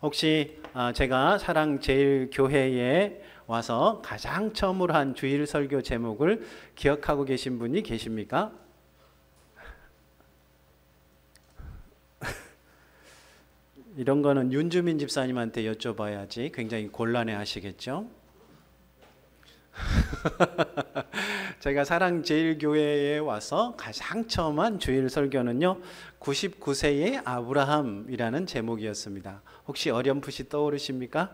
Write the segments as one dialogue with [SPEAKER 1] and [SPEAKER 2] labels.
[SPEAKER 1] 혹시 제가 사랑제일교회에 와서 가장 처음으로 한 주일 설교 제목을 기억하고 계신 분이 계십니까? 이런 거는 윤주민 집사님한테 여쭤봐야지 굉장히 곤란해 하시겠죠? 제가 사랑제일교회에 와서 가장 처음 한 주일 설교는요 99세의 아브라함이라는 제목이었습니다. 혹시 어렴풋이 떠오르십니까?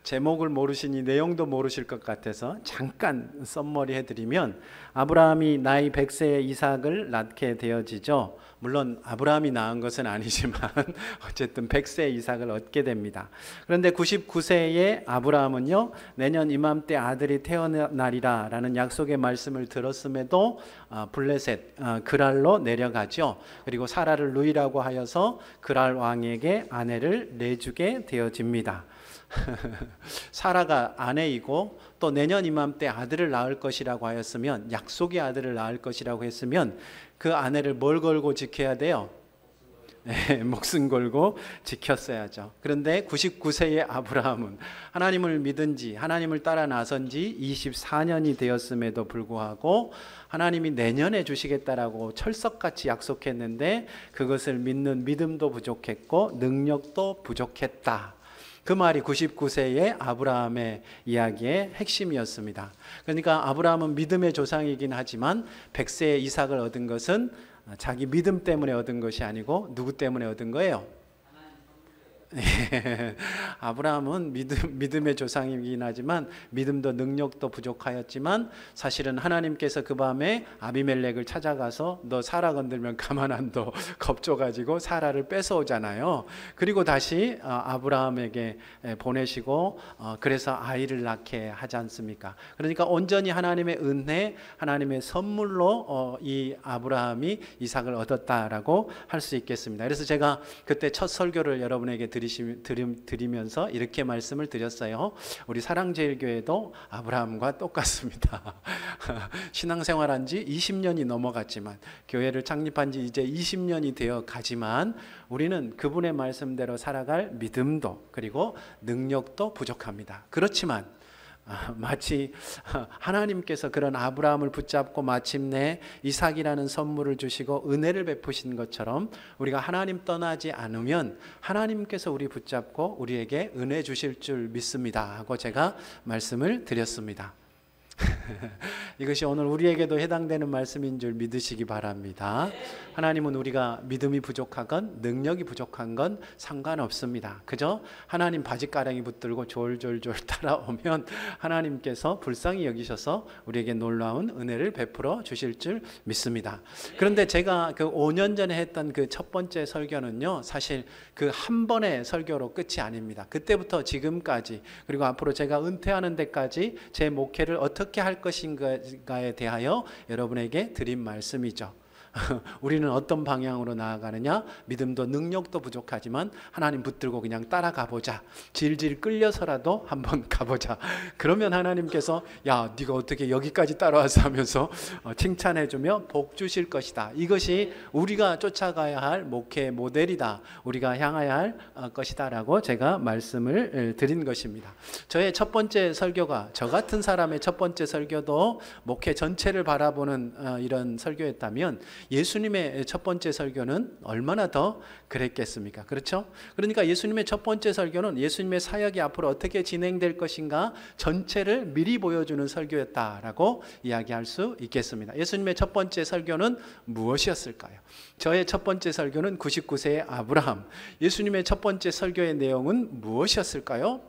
[SPEAKER 1] 제목을 모르시니 내용도 모르실 것 같아서 잠깐 썸머리 해드리면, 아브라함이 나이 100세에 이삭을 낳게 되어지죠. 물론 아브라함이 낳은 것은 아니지만 어쨌든 100세에 이삭을 얻게 됩니다. 그런데 99세의 아브라함은요 내년 이맘때 아들이 태어나리라 라는 약속의 말씀을 들었음에도 블레셋 그랄로 내려가죠. 그리고 사라를 누이라고 하여서 그랄 왕에게 아내를 내주게 되어집니다. 사라가 아내이고 또 내년 이맘때 아들을 낳을 것이라고 하였으면, 약속의 아들을 낳을 것이라고 했으면 그 아내를 뭘 걸고 지켜야 돼요? 네, 목숨 걸고 지켰어야죠. 그런데 99세의 아브라함은 하나님을 믿은 지, 하나님을 따라 나선 지 24년이 되었음에도 불구하고 하나님이 내년에 주시겠다라고 철석같이 약속했는데 그것을 믿는 믿음도 부족했고 능력도 부족했다. 그 말이 99세의 아브라함의 이야기의 핵심이었습니다. 그러니까 아브라함은 믿음의 조상이긴 하지만 100세의 이삭을 얻은 것은 자기 믿음 때문에 얻은 것이 아니고 누구 때문에 얻은 거예요? 아브라함은 믿음의 조상이긴 하지만 믿음도 능력도 부족하였지만 사실은 하나님께서 그 밤에 아비멜렉을 찾아가서 너 사라 건들면 가만 안 둬 겁줘가지고 사라를 뺏어오잖아요. 그리고 다시 아브라함에게 보내시고 그래서 아이를 낳게 하지 않습니까? 그러니까 온전히 하나님의 은혜, 하나님의 선물로 이 아브라함이 이삭을 얻었다라고 할 수 있겠습니다. 그래서 제가 그때 첫 설교를 여러분에게 드리면서 이렇게 말씀을 드렸어요. 우리 사랑제일교회도 아브라함과 똑같습니다. 신앙생활한 지 20년이 넘어갔지만, 교회를 창립한 지 이제 20년이 되어 가지만 우리는 그분의 말씀대로 살아갈 믿음도 그리고 능력도 부족합니다. 그렇지만 마치 하나님께서 그런 아브라함을 붙잡고 마침내 이삭이라는 선물을 주시고 은혜를 베푸신 것처럼 우리가 하나님 떠나지 않으면 하나님께서 우리 붙잡고 우리에게 은혜 주실 줄 믿습니다 하고 제가 말씀을 드렸습니다. 이것이 오늘 우리에게도 해당되는 말씀인 줄 믿으시기 바랍니다. 하나님은 우리가 믿음이 부족하건 능력이 부족한 건 상관없습니다. 그저 하나님 바지가랑이 붙들고 졸졸졸 따라오면 하나님께서 불쌍히 여기셔서 우리에게 놀라운 은혜를 베풀어 주실 줄 믿습니다. 그런데 제가 그 5년 전에 했던 그 첫 번째 설교는요 사실 그 한 번의 설교로 끝이 아닙니다. 그때부터 지금까지 그리고 앞으로 제가 은퇴하는 데까지 제 목회를 어떻게 할 것인가에 대하여 여러분에게 드린 말씀이죠. 우리는 어떤 방향으로 나아가느냐? 믿음도 능력도 부족하지만 하나님 붙들고 그냥 따라가 보자. 질질 끌려서라도 한번 가보자. 그러면 하나님께서 야 네가 어떻게 여기까지 따라와서 하면서 칭찬해주며 복 주실 것이다. 이것이 우리가 쫓아가야 할 목회 모델이다. 우리가 향해야 할 것이다 라고 제가 말씀을 드린 것입니다. 저의 첫 번째 설교가, 저 같은 사람의 첫 번째 설교도 목회 전체를 바라보는 이런 설교였다면 예수님의 첫 번째 설교는 얼마나 더 그랬겠습니까? 그렇죠? 그러니까 예수님의 첫 번째 설교는 예수님의 사역이 앞으로 어떻게 진행될 것인가 전체를 미리 보여주는 설교였다라고 이야기할 수 있겠습니다. 예수님의 첫 번째 설교는 무엇이었을까요? 저의 첫 번째 설교는 99세의 아브라함. 예수님의 첫 번째 설교의 내용은 무엇이었을까요?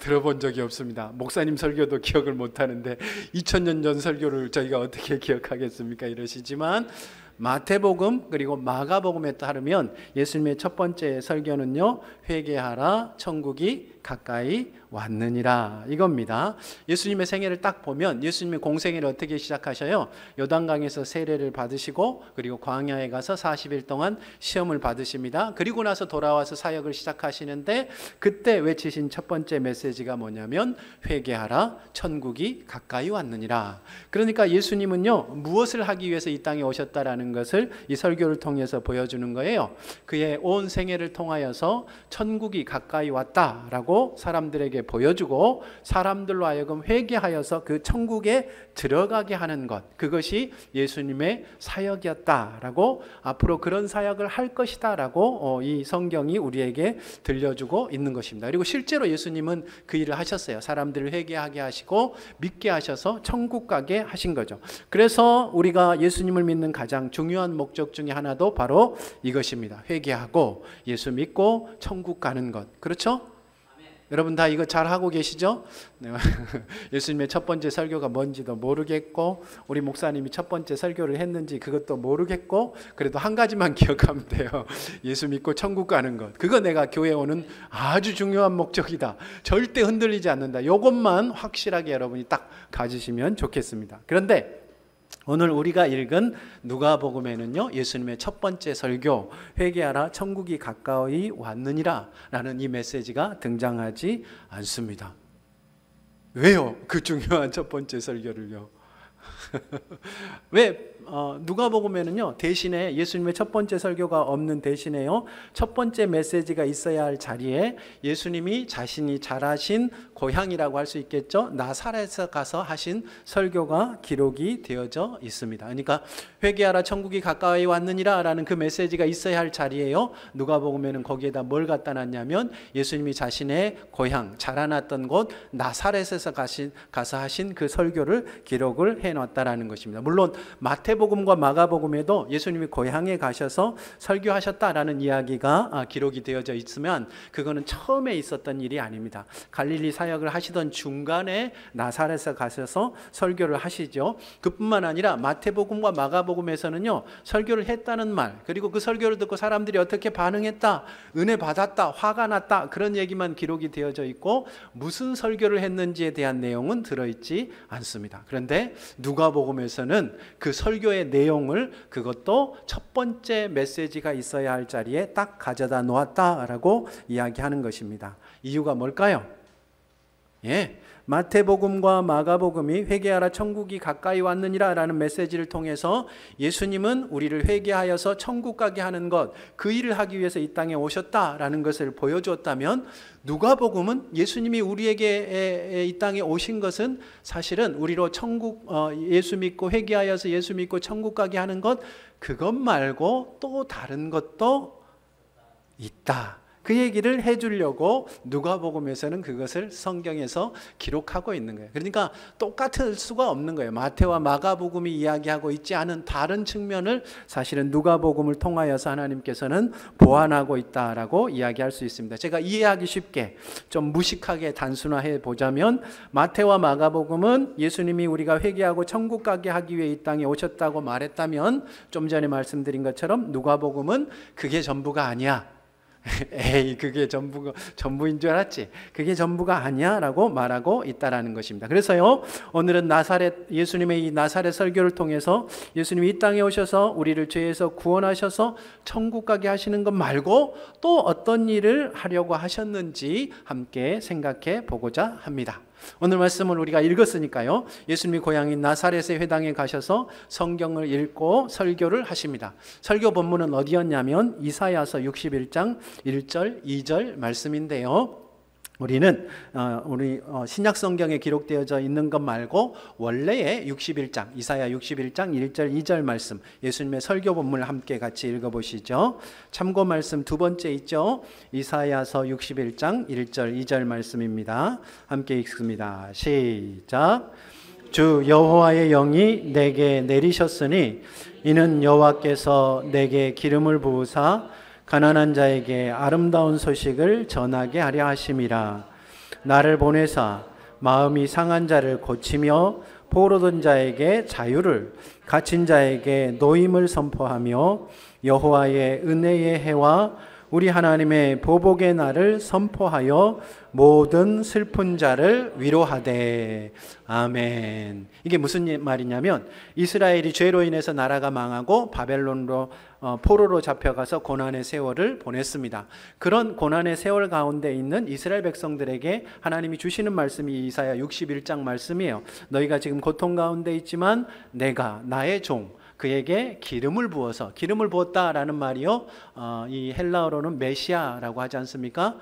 [SPEAKER 1] 들어본 적이 없습니다. 목사님 설교도 기억을 못하는데 2000년 전 설교를 저희가 어떻게 기억하겠습니까? 이러시지만 마태복음 그리고 마가복음에 따르면 예수님의 첫 번째 설교는요 회개하라 천국이 가까이 왔느니라 이겁니다. 예수님의 생애를 딱 보면 예수님의 공생애를 어떻게 시작하셔요? 요단강에서 세례를 받으시고 그리고 광야에 가서 40일 동안 시험을 받으십니다. 그리고 나서 돌아와서 사역을 시작하시는데 그때 외치신 첫 번째 메시지가 뭐냐면 회개하라 천국이 가까이 왔느니라. 그러니까 예수님은요 무엇을 하기 위해서 이 땅에 오셨다라는 것을 이 설교를 통해서 보여주는 거예요. 그의 온 생애를 통하여서 천국이 가까이 왔다라고 사람들에게 보여주고 사람들로 하여금 회개하여서 그 천국에 들어가게 하는 것, 그것이 예수님의 사역이었다라고, 앞으로 그런 사역을 할 것이다라고 이 성경이 우리에게 들려주고 있는 것입니다. 그리고 실제로 예수님은 그 일을 하셨어요. 사람들을 회개하게 하시고 믿게 하셔서 천국 가게 하신 거죠. 그래서 우리가 예수님을 믿는 가장 중요한 목적 중에 하나도 바로 이것입니다. 회개하고 예수 믿고 천국 가는 것. 그렇죠? 여러분 다 이거 잘 하고 계시죠? 네. 예수님의 첫 번째 설교가 뭔지도 모르겠고 우리 목사님이 첫 번째 설교를 했는지 그것도 모르겠고 그래도 한 가지만 기억하면 돼요. 예수 믿고 천국 가는 것. 그거 내가 교회 오는 아주 중요한 목적이다. 절대 흔들리지 않는다. 이것만 확실하게 여러분이 딱 가지시면 좋겠습니다. 그런데 오늘 우리가 읽은 누가복음에는요 예수님의 첫 번째 설교 회개하라 천국이 가까이 왔느니라 라는 이 메시지가 등장하지 않습니다. 왜요? 그 중요한 첫 번째 설교를요. 왜 누가복음에는요 대신에 예수님의 첫 번째 설교가 없는 대신에요 첫 번째 메시지가 있어야 할 자리에 예수님이 자신이 자라신 고향이라고 할 수 있겠죠. 나사렛에 가서 하신 설교가 기록이 되어져 있습니다. 그러니까 회개하라 천국이 가까이 왔느니라 라는 그 메시지가 있어야 할 자리에요 누가복음에는 거기에다 뭘 갖다 놨냐면 예수님이 자신의 고향 자라났던 곳 나사렛에서 가서 하신 그 설교를 기록을 해놨다라는 것입니다. 물론 마태복음과 마가복음에도 예수님이 고향에 가셔서 설교하셨다라는 이야기가 기록이 되어져 있으면 그거는 처음에 있었던 일이 아닙니다. 갈릴리 사역을 하시던 중간에 나사렛에 가셔서 설교를 하시죠. 그뿐만 아니라 마태복음과 마가복음에서는요 설교를 했다는 말, 그리고 그 설교를 듣고 사람들이 어떻게 반응했다, 은혜 받았다, 화가 났다, 그런 얘기만 기록이 되어져 있고 무슨 설교를 했는지에 대한 내용은 들어있지 않습니다. 그런데 누가복음에서는 그 설교의 내용을 그것도 첫 번째 메시지가 있어야 할 자리에 딱 가져다 놓았다라고 이야기하는 것입니다. 이유가 뭘까요? 마태복음과 마가복음이 회개하라 천국이 가까이 왔느니라 라는 메시지를 통해서 예수님은 우리를 회개하여서 천국 가게 하는 것, 그 일을 하기 위해서 이 땅에 오셨다라는 것을 보여주었다면 누가복음은 예수님이 우리에게 이 땅에 오신 것은 사실은 우리로 천국 예수 믿고 회개하여서 예수 믿고 천국 가게 하는 것, 그것 말고 또 다른 것도 있다. 그 얘기를 해주려고 누가복음에서는 그것을 성경에서 기록하고 있는 거예요. 그러니까 똑같을 수가 없는 거예요. 마태와 마가복음이 이야기하고 있지 않은 다른 측면을 사실은 누가복음을 통하여서 하나님께서는 보완하고 있다라고 이야기할 수 있습니다. 제가 이해하기 쉽게 좀 무식하게 단순화해 보자면 마태와 마가복음은 예수님이 우리가 회개하고 천국 가게 하기 위해 이 땅에 오셨다고 말했다면 좀 전에 말씀드린 것처럼 누가복음은 그게 전부가 아니야. 에이 그게 전부인 줄 알았지. 그게 전부가 아니야 라고 말하고 있다라는 것입니다. 그래서요 오늘은 예수님의 이 나사렛 설교를 통해서 예수님이 이 땅에 오셔서 우리를 죄에서 구원하셔서 천국 가게 하시는 것 말고 또 어떤 일을 하려고 하셨는지 함께 생각해 보고자 합니다. 오늘 말씀을 우리가 읽었으니까요 예수님이 고향인 나사렛의 회당에 가셔서 성경을 읽고 설교를 하십니다. 설교 본문은 어디였냐면 이사야서 61장 1절 2절 말씀인데요 우리는 우리 신약 성경에 기록되어져 있는 것 말고 원래의 61장 이사야 61장 1절 2절 말씀 예수님의 설교 본문을 함께 같이 읽어보시죠. 참고 말씀 두 번째 있죠. 이사야서 61장 1절 2절 말씀입니다. 함께 읽습니다. 시작. 주 여호와의 영이 내게 내리셨으니 이는 여호와께서 내게 기름을 부으사 가난한 자에게 아름다운 소식을 전하게 하려 하심이라. 나를 보내사 마음이 상한 자를 고치며 포로된 자에게 자유를, 갇힌 자에게 노임을 선포하며 여호와의 은혜의 해와 우리 하나님의 보복의 날을 선포하여 모든 슬픈 자를 위로하되. 아멘. 이게 무슨 말이냐면 이스라엘이 죄로 인해서 나라가 망하고 바벨론으로 포로로 잡혀가서 고난의 세월을 보냈습니다. 그런 고난의 세월 가운데 있는 이스라엘 백성들에게 하나님이 주시는 말씀이 이사야 61장 말씀이에요. 너희가 지금 고통 가운데 있지만 내가 나의 종 그에게 기름을 부어서, 기름을 부었다라는 말이요, 이 헬라어로는 메시아라고 하지 않습니까?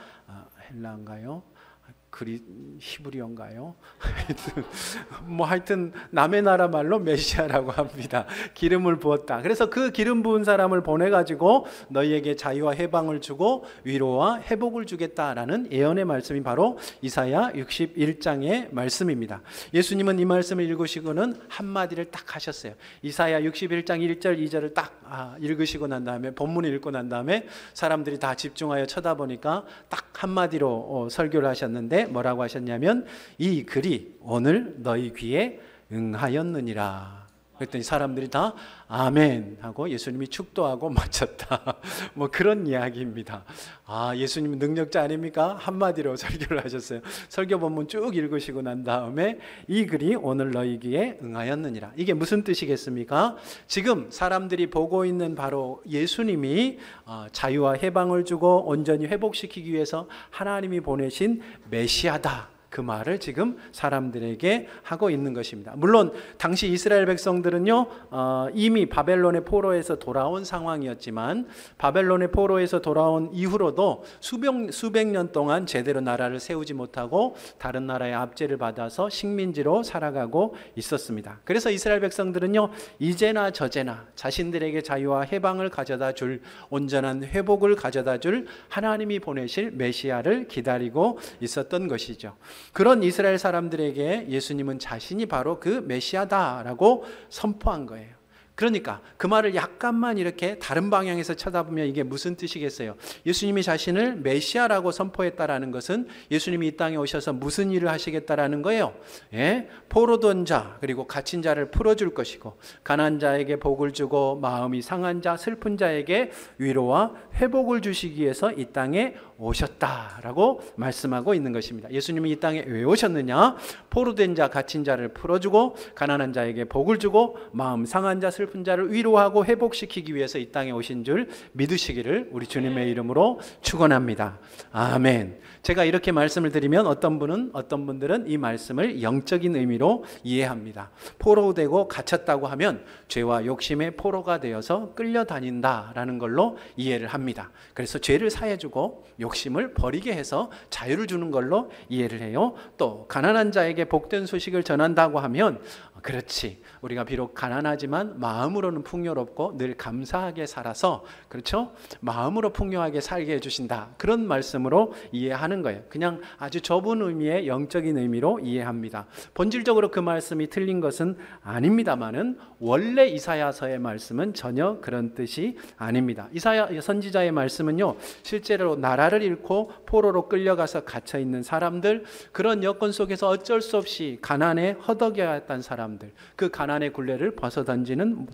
[SPEAKER 1] 헬라인가요? 히브리어인가요? 하여튼 남의 나라 말로 메시아라고 합니다. 기름을 부었다. 그래서 그 기름 부은 사람을 보내가지고 너희에게 자유와 해방을 주고 위로와 회복을 주겠다라는 예언의 말씀이 바로 이사야 61장의 말씀입니다. 예수님은 이 말씀을 읽으시고는 한마디를 딱 하셨어요. 이사야 61장 1절 2절을 딱 읽으시고 난 다음에, 본문을 읽고 난 다음에 사람들이 다 집중하여 쳐다보니까 딱 한마디로 설교를 하셨는데 뭐라고 하셨냐면 이 글이 오늘 너희 귀에 응하였느니라. 그랬더니 사람들이 다 아멘 하고 예수님이 축도하고 마쳤다. 뭐 그런 이야기입니다. 예수님은 능력자 아닙니까? 한마디로 설교를 하셨어요. 설교 본문 쭉 읽으시고 난 다음에 이 글이 오늘 너희 귀에 응하였느니라. 이게 무슨 뜻이겠습니까? 지금 사람들이 보고 있는 바로 예수님이 자유와 해방을 주고 온전히 회복시키기 위해서 하나님이 보내신 메시아다. 그 말을 지금 사람들에게 하고 있는 것입니다. 물론 당시 이스라엘 백성들은요 이미 바벨론의 포로에서 돌아온 상황이었지만 바벨론의 포로에서 돌아온 이후로도 수백 년 동안 제대로 나라를 세우지 못하고 다른 나라의 압제를 받아서 식민지로 살아가고 있었습니다. 그래서 이스라엘 백성들은요 이제나 저제나 자신들에게 자유와 해방을 가져다 줄, 온전한 회복을 가져다 줄 하나님이 보내실 메시아를 기다리고 있었던 것이죠. 그런 이스라엘 사람들에게 예수님은 자신이 바로 그 메시아다라고 선포한 거예요. 그러니까 그 말을 약간만 이렇게 다른 방향에서 쳐다보면 이게 무슨 뜻이겠어요? 예수님이 자신을 메시아라고 선포했다라는 것은 예수님이 이 땅에 오셔서 무슨 일을 하시겠다라는 거예요? 포로된 자 그리고 갇힌 자를 풀어줄 것이고, 가난한 자에게 복을 주고 마음이 상한 자 슬픈 자에게 위로와 회복을 주시기 위해서 이 땅에 오셨다라고 말씀하고 있는 것입니다. 예수님이 이 땅에 왜 오셨느냐? 포로된 자 갇힌 자를 풀어주고 가난한 자에게 복을 주고 마음 상한 자 슬픈 자를 위로하고 회복시키기 위해서 이 땅에 오신 줄 믿으시기를 우리 주님의 이름으로 축원합니다. 아멘. 제가 이렇게 말씀을 드리면 어떤 분들은 이 말씀을 영적인 의미로 이해합니다. 포로되고 갇혔다고 하면 죄와 욕심의 포로가 되어서 끌려다닌다라는 걸로 이해를 합니다. 그래서 죄를 사해주고 욕심을 버리게 해서 자유를 주는 걸로 이해를 해요. 또 가난한 자에게 복된 소식을 전한다고 하면 그렇지, 우리가 비록 가난하지만 마음으로는 풍요롭고 늘 감사하게 살아서, 그렇죠? 마음으로 풍요하게 살게 해주신다, 그런 말씀으로 이해하는 거예요. 그냥 아주 좁은 의미의 영적인 의미로 이해합니다. 본질적으로 그 말씀이 틀린 것은 아닙니다만은 원래 이사야서의 말씀은 전혀 그런 뜻이 아닙니다. 이사야 선지자의 말씀은요 실제로 나라를 잃고 포로로 끌려가서 갇혀있는 사람들, 그런 여건 속에서 어쩔 수 없이 가난에 허덕여야 했던 사람들, 그 가난의 굴레를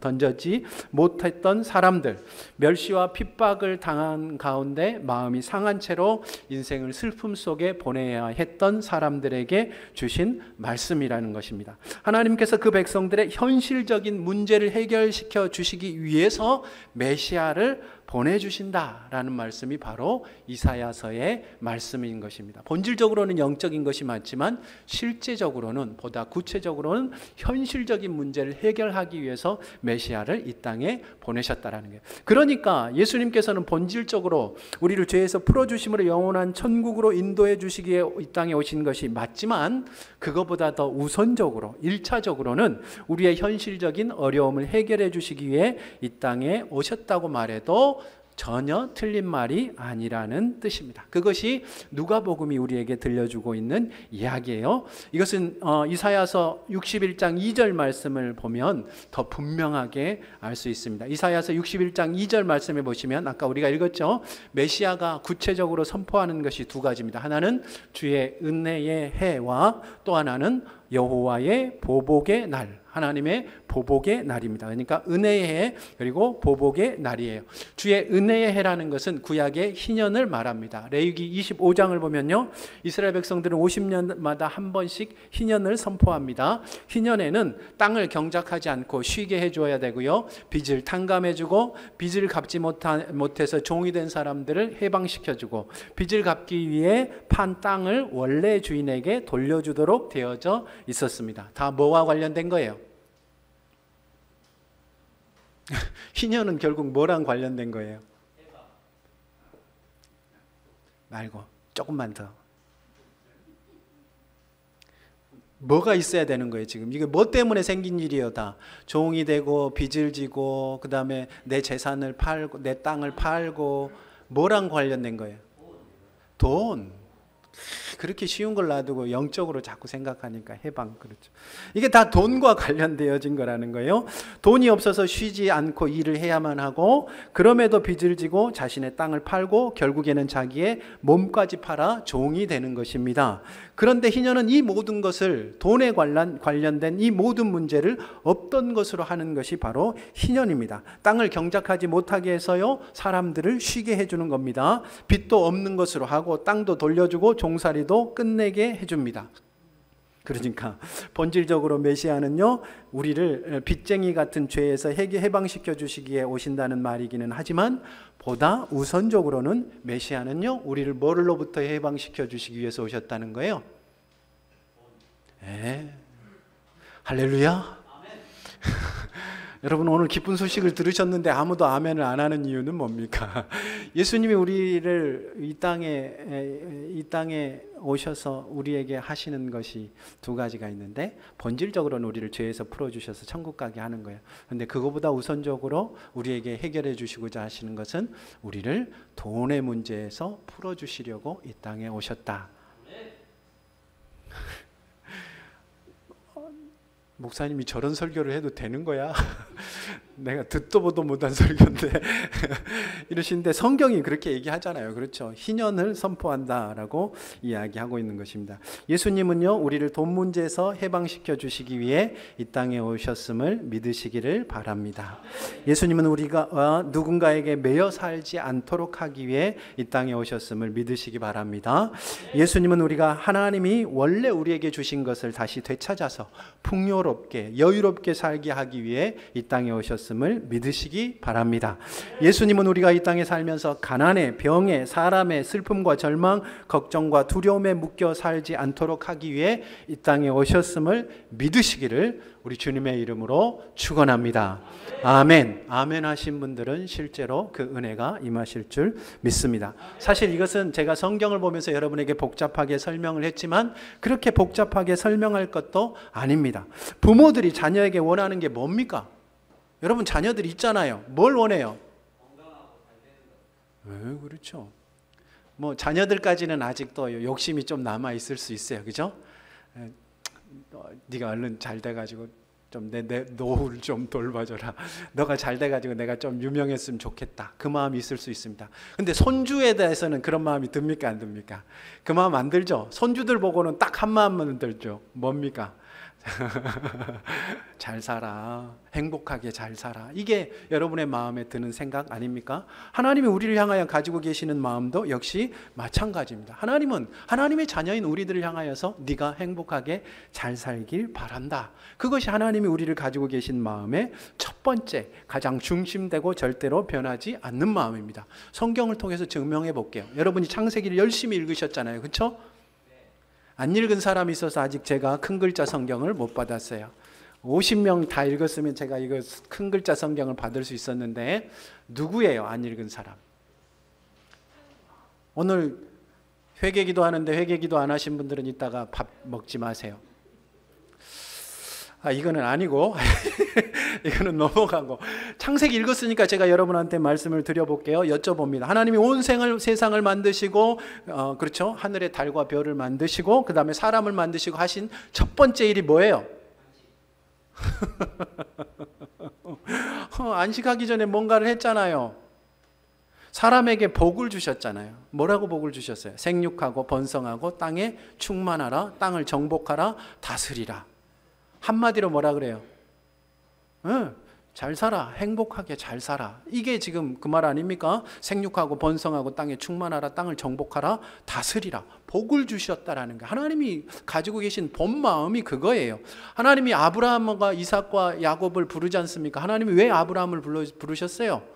[SPEAKER 1] 던져지 못했던 사람들, 멸시와 핍박을 당한 가운데 마음이 상한 채로 인생을 슬픔 속에 보내야 했던 사람들에게 주신 말씀이라는 것입니다. 하나님께서 그 백성들의 현실적인 문제를 해결시켜 주시기 위해서 메시아를 보내주신다라는 말씀이 바로 이사야서의 말씀인 것입니다. 본질적으로는 영적인 것이 맞지만 실제적으로는, 보다 구체적으로는 현실적인 문제를 해결하기 위해서 메시아를 이 땅에 보내셨다라는 거예요. 그러니까 예수님께서는 본질적으로 우리를 죄에서 풀어주심으로 영원한 천국으로 인도해 주시기 위해 이 땅에 오신 것이 맞지만, 그것보다 더 우선적으로 1차적으로는 우리의 현실적인 어려움을 해결해 주시기 위해 이 땅에 오셨다고 말해도 전혀 틀린 말이 아니라는 뜻입니다. 그것이 누가복음이 우리에게 들려주고 있는 이야기예요. 이것은 이사야서 61장 2절 말씀을 보면 더 분명하게 알 수 있습니다. 이사야서 61장 2절 말씀에 보시면 아까 우리가 읽었죠. 메시아가 구체적으로 선포하는 것이 두 가지입니다. 하나는 주의 은혜의 해와 또 하나는 여호와의 보복의 날, 하나님의 보복의 날입니다. 그러니까 은혜의 해 그리고 보복의 날이에요. 주의 은혜의 해라는 것은 구약의 희년을 말합니다. 레위기 25장을 보면요, 이스라엘 백성들은 50년마다 한 번씩 희년을 선포합니다. 희년에는 땅을 경작하지 않고 쉬게 해줘야 되고요, 빚을 탕감해주고, 빚을 갚지 못해서 종이 된 사람들을 해방시켜주고, 빚을 갚기 위해 판 땅을 원래 주인에게 돌려주도록 되어져 있었습니다. 다 뭐와 관련된 거예요? 희년은 결국 뭐랑 관련된 거예요? 말고 조금만 더. 뭐가 있어야 되는 거예요 지금? 이게 뭐 때문에 생긴 일이에요? 다 종이 되고 빚을 지고 그 다음에 내 재산을 팔고 내 땅을 팔고, 뭐랑 관련된 거예요? 돈. 그렇게 쉬운 걸 놔두고 영적으로 자꾸 생각하니까 해방, 그렇죠. 이게 다 돈과 관련되어진 거라는 거예요. 돈이 없어서 쉬지 않고 일을 해야만 하고, 그럼에도 빚을 지고 자신의 땅을 팔고 결국에는 자기의 몸까지 팔아 종이 되는 것입니다. 그런데 희년은 이 모든 것을, 돈에 관련된 이 모든 문제를 없던 것으로 하는 것이 바로 희년입니다. 땅을 경작하지 못하게 해서요, 사람들을 쉬게 해주는 겁니다. 빚도 없는 것으로 하고 땅도 돌려주고 종살이도 끝내게 해줍니다. 그러니까 본질적으로 메시아는요, 우리를 빚쟁이 같은 죄에서 해방시켜 주시기에 오신다는 말이기는 하지만, 보다 우선적으로는 메시아는요, 우리를 뭐로부터 해방시켜 주시기 위해서 오셨다는 거예요? 할렐루야. 여러분, 오늘 기쁜 소식을 들으셨는데 아무도 아멘을 안 하는 이유는 뭡니까? 예수님이 우리를 이 땅에 오셔서 우리에게 하시는 것이 두 가지가 있는데, 본질적으로는 우리를 죄에서 풀어주셔서 천국 가게 하는 거예요. 그런데 그거보다 우선적으로 우리에게 해결해 주시고자 하시는 것은 우리를 돈의 문제에서 풀어주시려고 이 땅에 오셨다. 목사님이 저런 설교를 해도 되는 거야? 내가 듣도 보도 못한 설교인데 이러시는데, 성경이 그렇게 얘기하잖아요. 그렇죠? 희년을 선포한다라고 이야기하고 있는 것입니다. 예수님은요, 우리를 돈 문제에서 해방시켜 주시기 위해 이 땅에 오셨음을 믿으시기를 바랍니다. 예수님은 우리가 누군가에게 매여 살지 않도록 하기 위해 이 땅에 오셨음을 믿으시기 바랍니다. 예수님은 우리가 하나님이 원래 우리에게 주신 것을 다시 되찾아서 풍요롭게 여유롭게 살게 하기 위해 이 땅에 오셨음을 믿으시기 바랍니다. 예수님은 우리가 이 땅에 살면서 가난에, 병에, 사람의 슬픔과 절망, 걱정과 두려움에 묶여 살지 않도록 하기 위해 이 땅에 오셨음을 믿으시기를 우리 주님의 이름으로 축원합니다. 아멘. 아멘 하신 분들은 실제로 그 은혜가 임하실 줄 믿습니다. 사실 이것은 제가 성경을 보면서 여러분에게 복잡하게 설명을 했지만, 그렇게 복잡하게 설명할 것도 아닙니다. 부모들이 자녀에게 원하는 게 뭡니까? 여러분, 자녀들이 있잖아요. 뭘 원해요? 그렇죠. 뭐 자녀들까지는 아직도 욕심이 좀 남아 있을 수 있어요. 그죠? 네가 얼른 잘 돼가지고 좀 내 노후를 좀 돌봐줘라. 너가 잘 돼가지고 내가 좀 유명했으면 좋겠다. 그 마음이 있을 수 있습니다. 근데 손주에 대해서는 그런 마음이 듭니까, 안 듭니까? 그 마음 안 들죠? 손주들 보고는 딱 한 마음만 들죠. 뭡니까? 잘 살아, 행복하게 잘 살아. 이게 여러분의 마음에 드는 생각 아닙니까? 하나님이 우리를 향하여 가지고 계시는 마음도 역시 마찬가지입니다. 하나님은 하나님의 자녀인 우리들을 향하여서 네가 행복하게 잘 살길 바란다. 그것이 하나님이 우리를 가지고 계신 마음의 첫 번째, 가장 중심되고 절대로 변하지 않는 마음입니다. 성경을 통해서 증명해 볼게요. 여러분이 창세기를 열심히 읽으셨잖아요. 그렇죠? 안 읽은 사람이 있어서 아직 제가 큰 글자 성경을 못 받았어요. 50명 다 읽었으면 제가 이거 큰 글자 성경을 받을 수 있었는데, 누구예요? 안 읽은 사람. 오늘 회개기도 하는데 회개기도 안 하신 분들은 이따가 밥 먹지 마세요. 이거는 아니고 이거는 넘어가고, 창세기 읽었으니까 제가 여러분한테 말씀을 드려볼게요. 여쭤봅니다. 하나님이 온 세상을 만드시고 그렇죠? 하늘의 달과 별을 만드시고 그 다음에 사람을 만드시고 하신 첫 번째 일이 뭐예요? 안식하기 전에 뭔가를 했잖아요. 사람에게 복을 주셨잖아요. 뭐라고 복을 주셨어요? 생육하고 번성하고 땅에 충만하라, 땅을 정복하라, 다스리라. 한마디로 뭐라 그래요? 잘 살아, 행복하게 잘 살아. 이게 지금 그 말 아닙니까? 생육하고 번성하고 땅에 충만하라, 땅을 정복하라, 다스리라. 복을 주셨다라는 거. 하나님이 가지고 계신 본 마음이 그거예요. 하나님이 아브라함과 이삭과 야곱을 부르지 않습니까? 하나님이 왜 아브라함을 부르셨어요?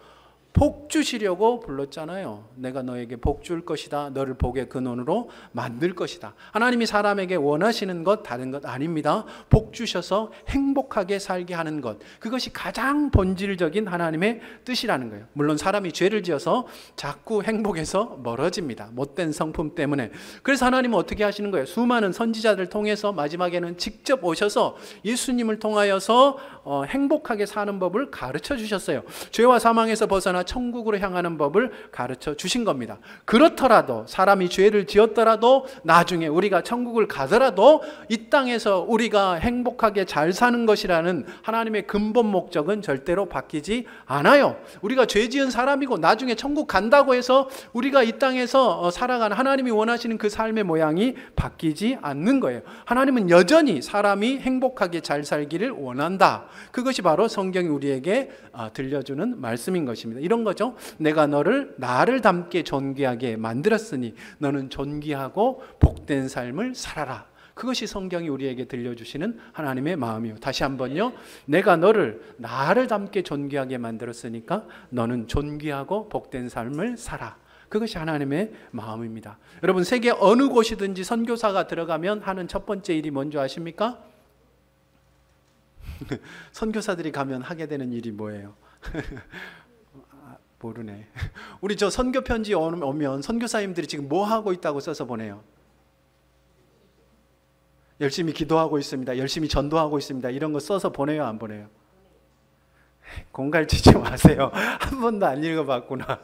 [SPEAKER 1] 복 주시려고 불렀잖아요. 내가 너에게 복 줄 것이다. 너를 복의 근원으로 만들 것이다. 하나님이 사람에게 원하시는 것 다른 것 아닙니다. 복 주셔서 행복하게 살게 하는 것. 그것이 가장 본질적인 하나님의 뜻이라는 거예요. 물론 사람이 죄를 지어서 자꾸 행복에서 멀어집니다. 못된 성품 때문에. 그래서 하나님은 어떻게 하시는 거예요? 수많은 선지자들 통해서 마지막에는 직접 오셔서 예수님을 통하여서 행복하게 사는 법을 가르쳐 주셨어요. 죄와 사망에서 벗어나 천국으로 향하는 법을 가르쳐 주신 겁니다. 그렇더라도 사람이 죄를 지었더라도 나중에 우리가 천국을 가더라도 이 땅에서 우리가 행복하게 잘 사는 것이라는 하나님의 근본 목적은 절대로 바뀌지 않아요. 우리가 죄 지은 사람이고 나중에 천국 간다고 해서 우리가 이 땅에서 살아가는 하나님이 원하시는 그 삶의 모양이 바뀌지 않는 거예요. 하나님은 여전히 사람이 행복하게 잘 살기를 원한다. 그것이 바로 성경이 우리에게 들려주는 말씀인 것입니다. 이런 거죠. 내가 나를 닮게 존귀하게 만들었으니 너는 존귀하고 복된 삶을 살아라. 그것이 성경이 우리에게 들려주시는 하나님의 마음이요. 다시 한번요. 내가 나를 닮게 존귀하게 만들었으니까 너는 존귀하고 복된 삶을 살아. 그것이 하나님의 마음입니다. 여러분, 세계 어느 곳이든지 선교사가 들어가면 하는 첫 번째 일이 뭔지 아십니까? 선교사들이 가면 하게 되는 일이 뭐예요? 모르네. 우리 저 선교 편지 오면 선교사님들이 지금 뭐 하고 있다고 써서 보내요? 열심히 기도하고 있습니다. 열심히 전도하고 있습니다. 이런 거 써서 보내요, 안 보내요? 공갈치지 마세요. 한 번도 안 읽어봤구나.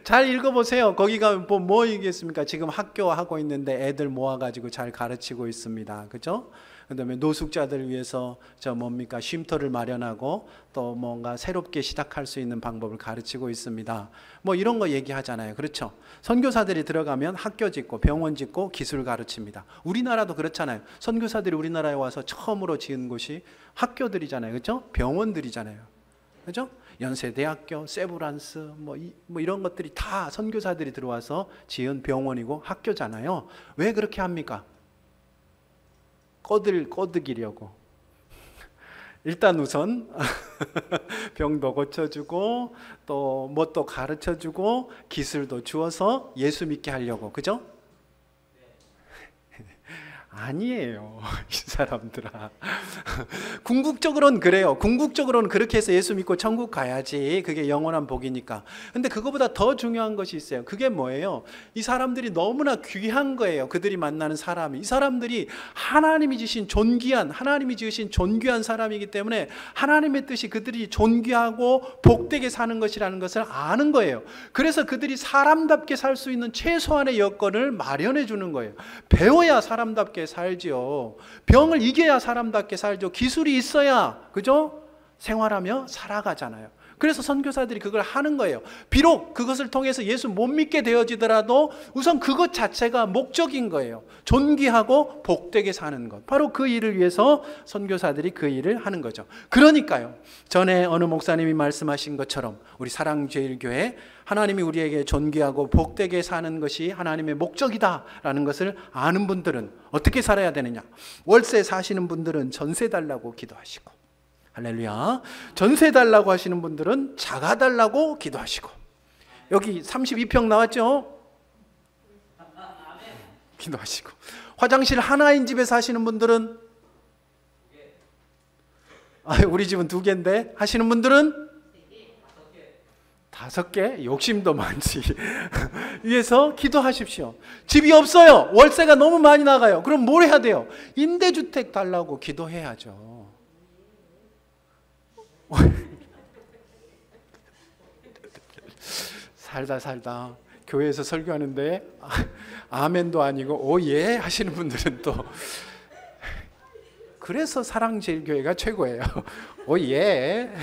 [SPEAKER 1] 잘 읽어보세요. 거기가 뭐 얘기했습니까? 지금 학교 하고 있는데 애들 모아가지고 잘 가르치고 있습니다. 그죠? 그 다음에 노숙자들 위해서 쉼터를 마련하고 또 뭔가 새롭게 시작할 수 있는 방법을 가르치고 있습니다. 뭐 이런 거 얘기하잖아요. 그렇죠? 선교사들이 들어가면 학교 짓고 병원 짓고 기술 가르칩니다. 우리나라도 그렇잖아요. 선교사들이 우리나라에 와서 처음으로 지은 곳이 학교들이잖아요. 그렇죠? 병원들이잖아요. 그렇죠? 연세대학교, 세브란스 뭐 이런 것들이 다 선교사들이 들어와서 지은 병원이고 학교잖아요. 왜 그렇게 합니까? 꼬드기려고. 일단 우선 병도 고쳐주고 또 뭐 또 가르쳐주고 기술도 주어서 예수 믿게 하려고. 그죠? 아니에요, 이 사람들아. 궁극적으로는 그래요. 궁극적으로는 그렇게 해서 예수 믿고 천국 가야지. 그게 영원한 복이니까. 근데 그거보다 더 중요한 것이 있어요. 그게 뭐예요? 이 사람들이 너무나 귀한 거예요. 그들이 만나는 사람이. 이 사람들이 하나님이 지으신 존귀한 사람이기 때문에 하나님의 뜻이 그들이 존귀하고 복되게 사는 것이라는 것을 아는 거예요. 그래서 그들이 사람답게 살 수 있는 최소한의 여건을 마련해 주는 거예요. 배워야 사람답게 살지요. 병을 이겨야 사람답게 살죠. 기술이 있어야, 그죠? 생활하며 살아가잖아요. 그래서 선교사들이 그걸 하는 거예요. 비록 그것을 통해서 예수 못 믿게 되어지더라도 우선 그것 자체가 목적인 거예요. 존귀하고 복되게 사는 것. 바로 그 일을 위해서 선교사들이 그 일을 하는 거죠. 그러니까요, 전에 어느 목사님이 말씀하신 것처럼 우리 사랑제일교회 하나님이 우리에게 존귀하고 복되게 사는 것이 하나님의 목적이다라는 것을 아는 분들은 어떻게 살아야 되느냐? 월세 사시는 분들은 전세 달라고 기도하시고, 할렐루야. 전세 달라고 하시는 분들은 자가 달라고 기도하시고, 여기 32평 나왔죠? 기도하시고, 화장실 하나인 집에 사시는 분들은 우리 집은 2개인데 하시는 분들은 5개? 욕심도 많지. 위해서 기도하십시오. 집이 없어요. 월세가 너무 많이 나가요. 그럼 뭘 해야 돼요? 임대주택 달라고 기도해야죠. 살다 교회에서 설교하는데 아멘도 아니고 오예 하시는 분들은 또, 그래서 사랑제일교회가 최고예요. 오예.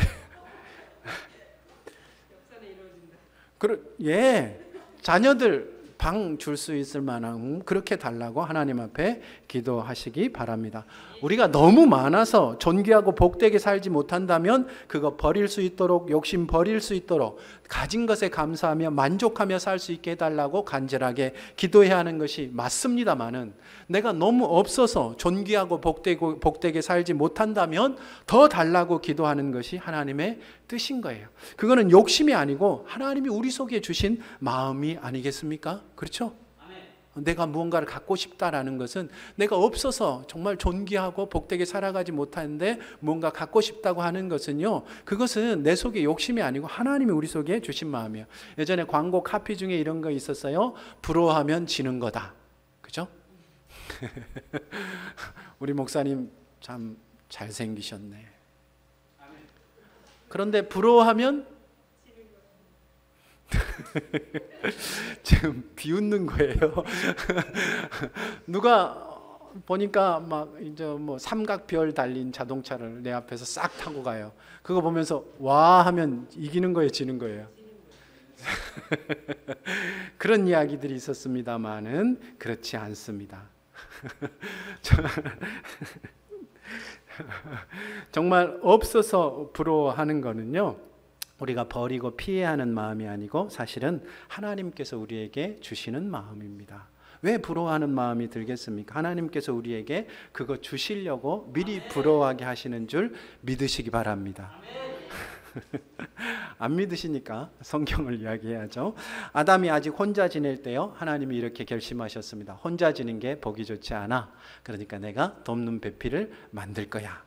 [SPEAKER 1] 예, 자녀들 방 줄 수 있을 만한 그렇게 달라고 하나님 앞에 기도하시기 바랍니다. 우리가 너무 많아서 존귀하고 복되게 살지 못한다면 그거 버릴 수 있도록, 욕심 버릴 수 있도록 가진 것에 감사하며 만족하며 살 수 있게 해달라고 간절하게 기도해야 하는 것이 맞습니다만은, 내가 너무 없어서 존귀하고 복되게 살지 못한다면 더 달라고 기도하는 것이 하나님의 뜻인 거예요. 그거는 욕심이 아니고 하나님이 우리 속에 주신 마음이 아니겠습니까? 그렇죠? 내가 무언가를 갖고 싶다라는 것은 내가 없어서 정말 존귀하고 복되게 살아가지 못하는데 무언가 갖고 싶다고 하는 것은요, 그것은 내 속에 욕심이 아니고 하나님이 우리 속에 주신 마음이에요. 예전에 광고 카피 중에 이런 거 있었어요. 부러워하면 지는 거다. 그죠? 우리 목사님 참 잘생기셨네. 그런데 부러워하면 지금 비웃는 거예요. 누가 보니까 막 이제 뭐 삼각별 달린 자동차를 내 앞에서 싹 타고 가요. 그거 보면서 와 하면 이기는 거예요, 지는 거예요? 그런 이야기들이 있었습니다만은 그렇지 않습니다. 정말 없어서 부러워하는 거는요, 우리가 버리고 피해야 하는 마음이 아니고 사실은 하나님께서 우리에게 주시는 마음입니다. 왜 부러워하는 마음이 들겠습니까? 하나님께서 우리에게 그거 주시려고 미리 부러워하게 하시는 줄 믿으시기 바랍니다. 안 믿으시니까 성경을 이야기해야죠. 아담이 아직 혼자 지낼 때요, 하나님이 이렇게 결심하셨습니다. 혼자 지는 게 보기 좋지 않아. 그러니까 내가 돕는 배필을 만들 거야.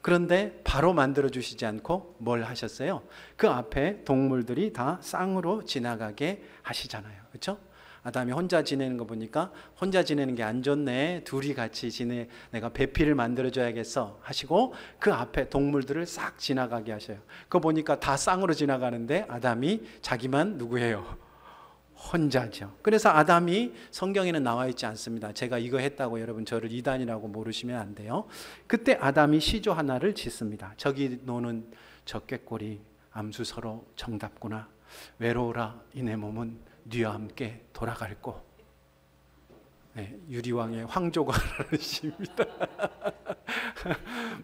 [SPEAKER 1] 그런데 바로 만들어 주시지 않고 뭘 하셨어요? 그 앞에 동물들이 다 쌍으로 지나가게 하시잖아요. 그렇죠? 아담이 혼자 지내는 거 보니까 혼자 지내는 게 안 좋네, 둘이 같이 내가 배필을 만들어 줘야겠어 하시고 그 앞에 동물들을 싹 지나가게 하셔요. 그거 보니까 다 쌍으로 지나가는데 아담이 자기만 누구예요? 혼자죠. 그래서 아담이, 성경에는 나와 있지 않습니다. 제가 이거 했다고 여러분 저를 이단이라고 모르시면 안 돼요. 그때 아담이 시조 하나를 짓습니다. 저기 노는 저 꾀꼬리 암수 서로 정답구나. 외로우라 이내 몸은 뉘와 함께 돌아갈고. 네, 유리왕의 황조가라는 시입니다.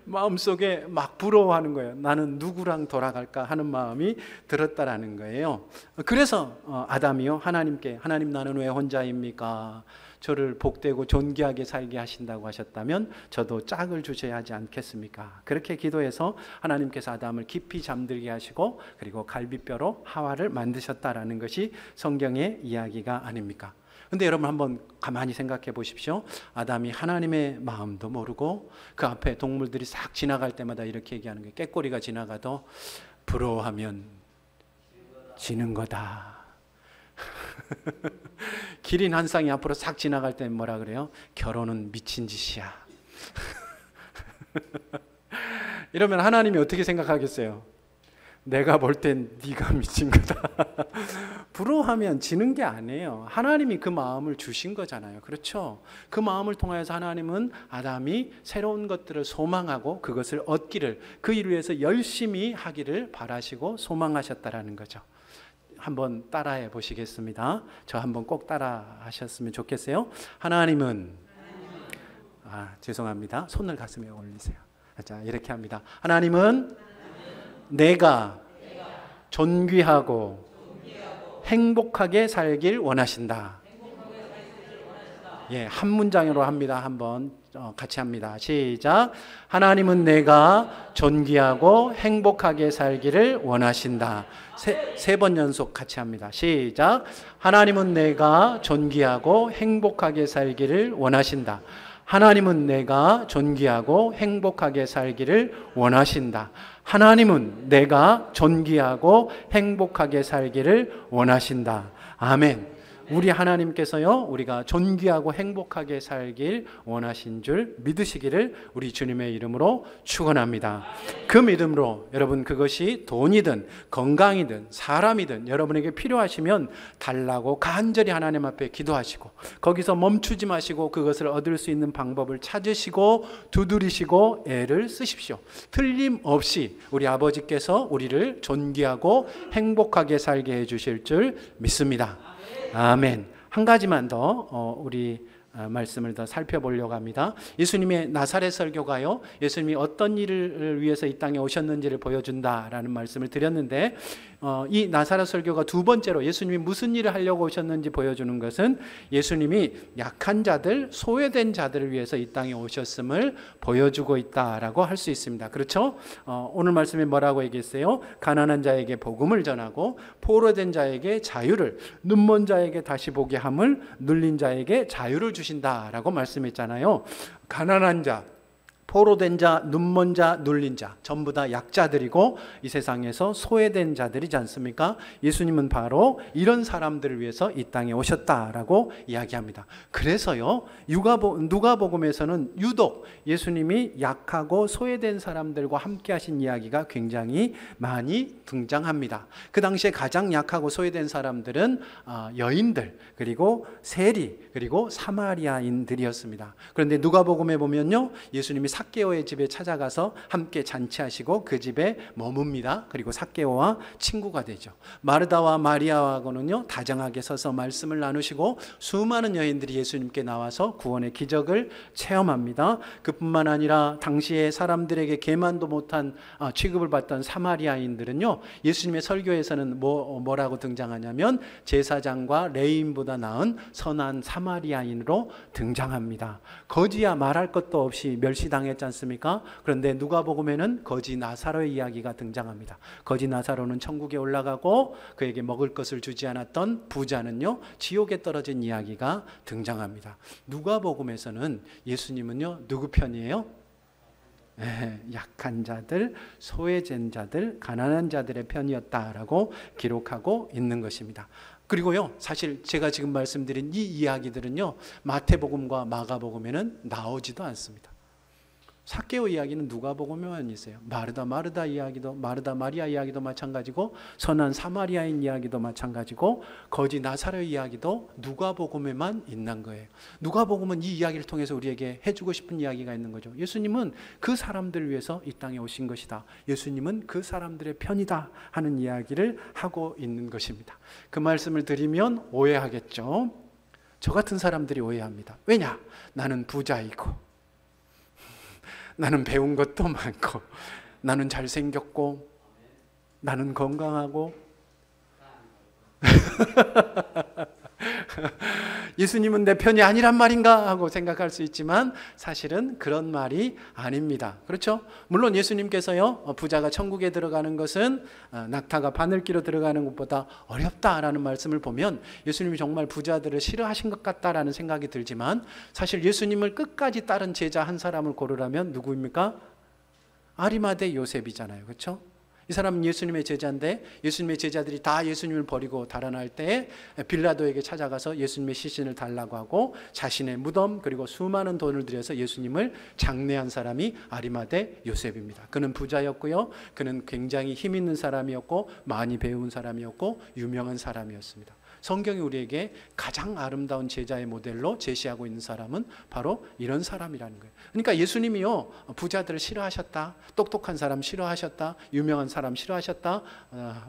[SPEAKER 1] 마음속에 막 부러워하는 거예요. 나는 누구랑 돌아갈까 하는 마음이 들었다라는 거예요. 그래서 아담이요, 하나님께, 하나님 나는 왜 혼자입니까? 저를 복되고 존귀하게 살게 하신다고 하셨다면 저도 짝을 주셔야 하지 않겠습니까? 그렇게 기도해서 하나님께서 아담을 깊이 잠들게 하시고 그리고 갈비뼈로 하와를 만드셨다라는 것이 성경의 이야기가 아닙니까? 근데 여러분 한번 가만히 생각해 보십시오. 아담이 하나님의 마음도 모르고 그 앞에 동물들이 싹 지나갈 때마다 이렇게 얘기하는 거예요. 꾀꼬리가 지나가도 부러워하면 지는 거다. 기린 한 쌍이 앞으로 싹 지나갈 때 뭐라 그래요? 결혼은 미친 짓이야. 이러면 하나님이 어떻게 생각하겠어요? 내가 볼 땐 네가 미친 거다. 부러워하면 지는 게 아니에요. 하나님이 그 마음을 주신 거잖아요. 그렇죠? 그 마음을 통하여서 하나님은 아담이 새로운 것들을 소망하고 그것을 얻기를, 그 일을 위해서 열심히 하기를 바라시고 소망하셨다라는 거죠. 한번 따라해 보시겠습니다. 저 한번 꼭 따라 하셨으면 좋겠어요. 하나님은, 죄송합니다. 손을 가슴에 올리세요. 자, 이렇게 합니다. 하나님은 내가 존귀하고 행복하게 살길 원하신다. 예, 한 문장으로 합니다. 한번 같이 합니다. 시작. 하나님은 내가 존귀하고 행복하게 살기를 원하신다. 세 번 연속 같이 합니다. 시작. 하나님은 내가 존귀하고 행복하게 살기를 원하신다. 하나님은 내가 존귀하고 행복하게 살기를 원하신다. 하나님은 내가 존귀하고 행복하게 살기를 원하신다. 아멘. 우리 하나님께서요, 우리가 존귀하고 행복하게 살길 원하신 줄 믿으시기를 우리 주님의 이름으로 축원합니다. 그 믿음으로 여러분, 그것이 돈이든 건강이든 사람이든 여러분에게 필요하시면 달라고 간절히 하나님 앞에 기도하시고, 거기서 멈추지 마시고 그것을 얻을 수 있는 방법을 찾으시고 두드리시고 애를 쓰십시오. 틀림없이 우리 아버지께서 우리를 존귀하고 행복하게 살게 해주실 줄 믿습니다. 아멘. 한 가지만 더 우리 말씀을 더 살펴보려고 합니다. 예수님의 나사렛 설교가요, 예수님이 어떤 일을 위해서 이 땅에 오셨는지를 보여준다라는 말씀을 드렸는데, 이 나사렛 설교가 두 번째로 예수님이 무슨 일을 하려고 오셨는지 보여주는 것은 예수님이 약한 자들, 소외된 자들을 위해서 이 땅에 오셨음을 보여주고 있다라고 할 수 있습니다. 그렇죠? 오늘 말씀에 뭐라고 얘기했어요? 가난한 자에게 복음을 전하고 포로된 자에게 자유를, 눈먼 자에게 다시 보게 함을, 눌린 자에게 자유를 주신다라고 말씀했잖아요. 가난한 자, 포로된 자, 눈먼 자, 눌린 자, 전부 다 약자들이고 이 세상에서 소외된 자들이지 않습니까? 예수님은 바로 이런 사람들을 위해서 이 땅에 오셨다라고 이야기합니다. 그래서요, 누가복음에서는 유독 예수님이 약하고 소외된 사람들과 함께 하신 이야기가 굉장히 많이 등장합니다. 그 당시에 가장 약하고 소외된 사람들은 여인들, 그리고 세리, 그리고 사마리아인들이었습니다. 그런데 누가복음에 보면요, 예수님이 삭개오의 집에 찾아가서 함께 잔치하시고 그 집에 머뭅니다. 그리고 삭개오와 친구가 되죠. 마르다와 마리아하고는요, 다정하게 서서 말씀을 나누시고 수많은 여인들이 예수님께 나와서 구원의 기적을 체험합니다. 그뿐만 아니라 당시에 사람들에게 계만도 못한 취급을 받던 사마리아인들은요, 예수님의 설교에서는 뭐라고 등장하냐면 제사장과 레위인보다 나은 선한 사마리아인으로 등장합니다. 거지야 말할 것도 없이 멸시당했지 않습니까? 그런데 누가복음에는 거지 나사로의 이야기가 등장합니다. 거지 나사로는 천국에 올라가고 그에게 먹을 것을 주지 않았던 부자는요, 지옥에 떨어진 이야기가 등장합니다. 누가복음에서는 예수님은요, 누구 편이에요? 약한 자들, 소외된 자들, 가난한 자들의 편이었다라고 기록하고 있는 것입니다. 그리고요, 사실 제가 지금 말씀드린 이 이야기들은요, 마태복음과 마가복음에는 나오지도 않습니다. 삭개오 이야기는 누가복음에만 있어요. 마르다 이야기도, 마르다 마리아 이야기도 마찬가지고, 선한 사마리아인 이야기도 마찬가지고, 거지 나사로 이야기도 누가복음에만 있는 거예요. 누가복음은 이 이야기를 통해서 우리에게 해주고 싶은 이야기가 있는 거죠. 예수님은 그 사람들을 위해서 이 땅에 오신 것이다. 예수님은 그 사람들의 편이다 하는 이야기를 하고 있는 것입니다. 그 말씀을 드리면 오해하겠죠. 저 같은 사람들이 오해합니다. 왜냐? 나는 부자이고, 나는 배운 것도 많고, 나는 잘생겼고, 나는 건강하고. 예수님은 내 편이 아니란 말인가 하고 생각할 수 있지만 사실은 그런 말이 아닙니다. 그렇죠? 물론 예수님께서요, 부자가 천국에 들어가는 것은 낙타가 바늘기로 들어가는 것보다 어렵다라는 말씀을 보면 예수님이 정말 부자들을 싫어하신 것 같다라는 생각이 들지만, 사실 예수님을 끝까지 따른 제자 한 사람을 고르라면 누구입니까? 아리마대 요셉이잖아요. 그렇죠? 이 사람은 예수님의 제자인데, 예수님의 제자들이 다 예수님을 버리고 달아날 때에 빌라도에게 찾아가서 예수님의 시신을 달라고 하고 자신의 무덤, 그리고 수많은 돈을 들여서 예수님을 장례한 사람이 아리마대 요셉입니다. 그는 부자였고요, 그는 굉장히 힘 있는 사람이었고, 많이 배운 사람이었고, 유명한 사람이었습니다. 성경이 우리에게 가장 아름다운 제자의 모델로 제시하고 있는 사람은 바로 이런 사람이라는 거예요. 그러니까 예수님이요, 부자들을 싫어하셨다, 똑똑한 사람 싫어하셨다, 유명한 사람 싫어하셨다,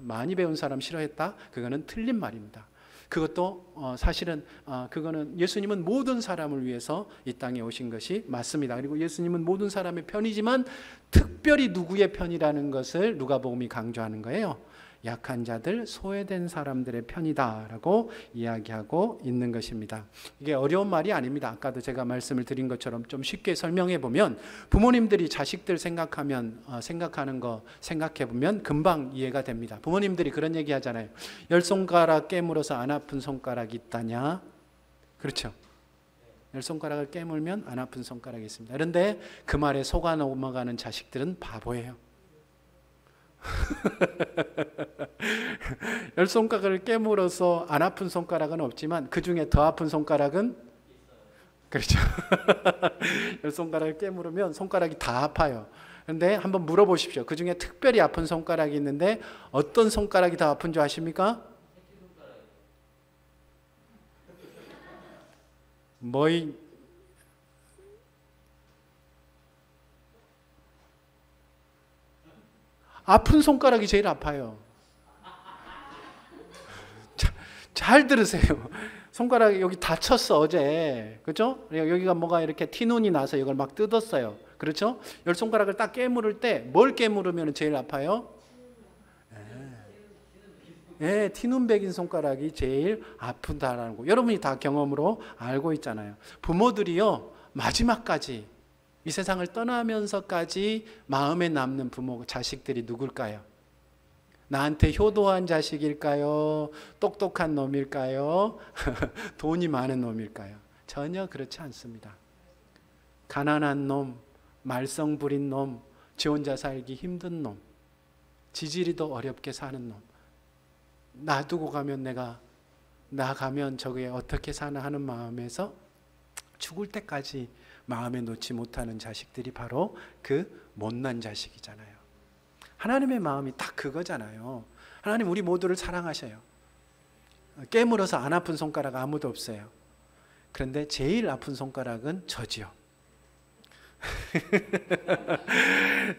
[SPEAKER 1] 많이 배운 사람 싫어했다, 그거는 틀린 말입니다. 그것도 사실은 그거는 예수님은 모든 사람을 위해서 이 땅에 오신 것이 맞습니다. 그리고 예수님은 모든 사람의 편이지만 특별히 누구의 편이라는 것을 누가복음이 강조하는 거예요. 약한 자들, 소외된 사람들의 편이다라고 이야기하고 있는 것입니다. 이게 어려운 말이 아닙니다. 아까도 제가 말씀을 드린 것처럼 좀 쉽게 설명해 보면, 부모님들이 자식들 생각하는 거 생각해 보면 금방 이해가 됩니다. 부모님들이 그런 얘기 하잖아요. 10손가락 깨물어서 안 아픈 손가락이 있다냐? 그렇죠? 10손가락을 깨물면 안 아픈 손가락이 있습니다. 그런데 그 말에 속아 넘어가는 자식들은 바보예요. 열 손가락을 깨물어서 안 아픈 손가락은 없지만 그 중에 더 아픈 손가락은 그렇죠. 열 손가락을 깨물으면 손가락이 다 아파요. 그런데 한번 물어보십시오. 그 중에 특별히 아픈 손가락이 있는데 어떤 손가락이 더 아픈 줄 아십니까? 뭐이 아픈 손가락이 제일 아파요. 잘 들으세요. 손가락 여기 다쳤어 어제, 그렇죠? 여기가 뭐가 이렇게 티눈이 나서 이걸 막 뜯었어요. 그렇죠? 열 손가락을 딱 깨물을 때 뭘 깨물으면 제일 아파요? 예, 티눈 베긴 손가락이 제일 아프다라는 거 여러분이 다 경험으로 알고 있잖아요. 부모들이요 마지막까지 이 세상을 떠나면서까지 마음에 남는 부모 자식들이 누굴까요? 나한테 효도한 자식일까요? 똑똑한 놈일까요? 돈이 많은 놈일까요? 전혀 그렇지 않습니다. 가난한 놈, 말썽 부린 놈, 지 혼자 살기 힘든 놈, 지지리도 어렵게 사는 놈, 놔두고 가면 내가 나가면 저게 어떻게 사나 하는 마음에서 죽을 때까지 마음에 놓지 못하는 자식들이 바로 그 못난 자식이잖아요. 하나님의 마음이 딱 그거잖아요. 하나님 우리 모두를 사랑하셔요. 깨물어서 안 아픈 손가락 아무도 없어요. 그런데 제일 아픈 손가락은 저지요.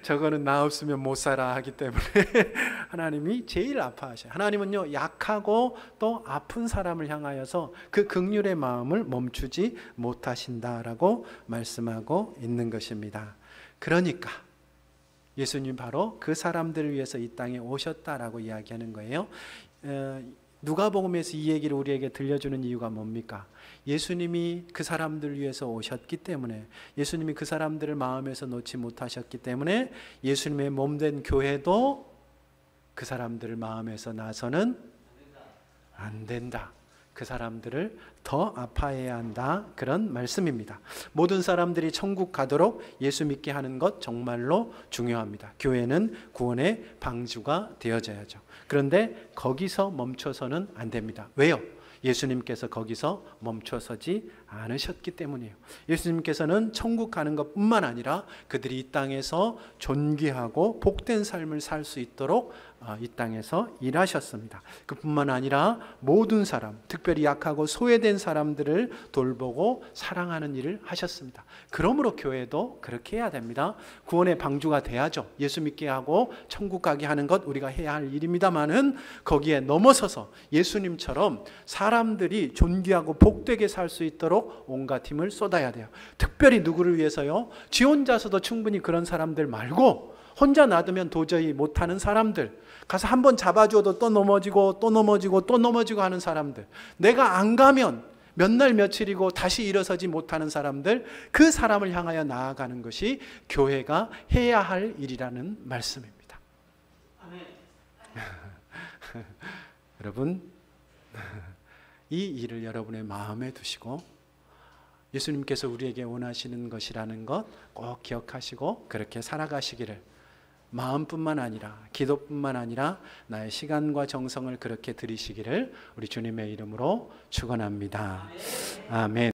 [SPEAKER 1] 저거는 나 없으면 못 살아 하기 때문에 하나님이 제일 아파하셔요. 하나님은요 약하고 또 아픈 사람을 향하여서 그 긍휼의 마음을 멈추지 못하신다라고 말씀하고 있는 것입니다. 그러니까 예수님 바로 그 사람들을 위해서 이 땅에 오셨다라고 이야기하는 거예요. 누가복음에서 이 얘기를 우리에게 들려주는 이유가 뭡니까? 예수님이 그 사람들을 위해서 오셨기 때문에, 예수님이 그 사람들을 마음에서 놓지 못하셨기 때문에 예수님의 몸된 교회도 그 사람들을 마음에서 나서는 안 된다. 그 사람들을 더 아파해야 한다. 그런 말씀입니다. 모든 사람들이 천국 가도록 예수 믿게 하는 것 정말로 중요합니다. 교회는 구원의 방주가 되어져야죠. 그런데 거기서 멈춰서는 안 됩니다. 왜요? 예수님께서 거기서 멈춰서지 않으셨기 때문이에요. 예수님께서는 천국 가는 것뿐만 아니라 그들이 이 땅에서 존귀하고 복된 삶을 살 수 있도록 이 땅에서 일하셨습니다. 그뿐만 아니라 모든 사람, 특별히 약하고 소외된 사람들을 돌보고 사랑하는 일을 하셨습니다. 그러므로 교회도 그렇게 해야 됩니다. 구원의 방주가 돼야죠. 예수 믿게 하고 천국 가게 하는 것 우리가 해야 할 일입니다만은 거기에 넘어서서 예수님처럼 사람들이 존귀하고 복되게 살 수 있도록 온갖 힘을 쏟아야 돼요. 특별히 누구를 위해서요? 지 혼자서도 충분히 그런 사람들 말고 혼자 놔두면 도저히 못하는 사람들, 가서 한번 잡아줘도 또 넘어지고 또 넘어지고 또 넘어지고 하는 사람들, 내가 안 가면 몇 날 며칠이고 다시 일어서지 못하는 사람들, 그 사람을 향하여 나아가는 것이 교회가 해야 할 일이라는 말씀입니다. 여러분, 이 일을 여러분의 마음에 두시고 예수님께서 우리에게 원하시는 것이라는 것 꼭 기억하시고 그렇게 살아가시기를, 마음뿐만 아니라 기도뿐만 아니라 나의 시간과 정성을 그렇게 드리시기를 우리 주님의 이름으로 축원합니다. 아멘.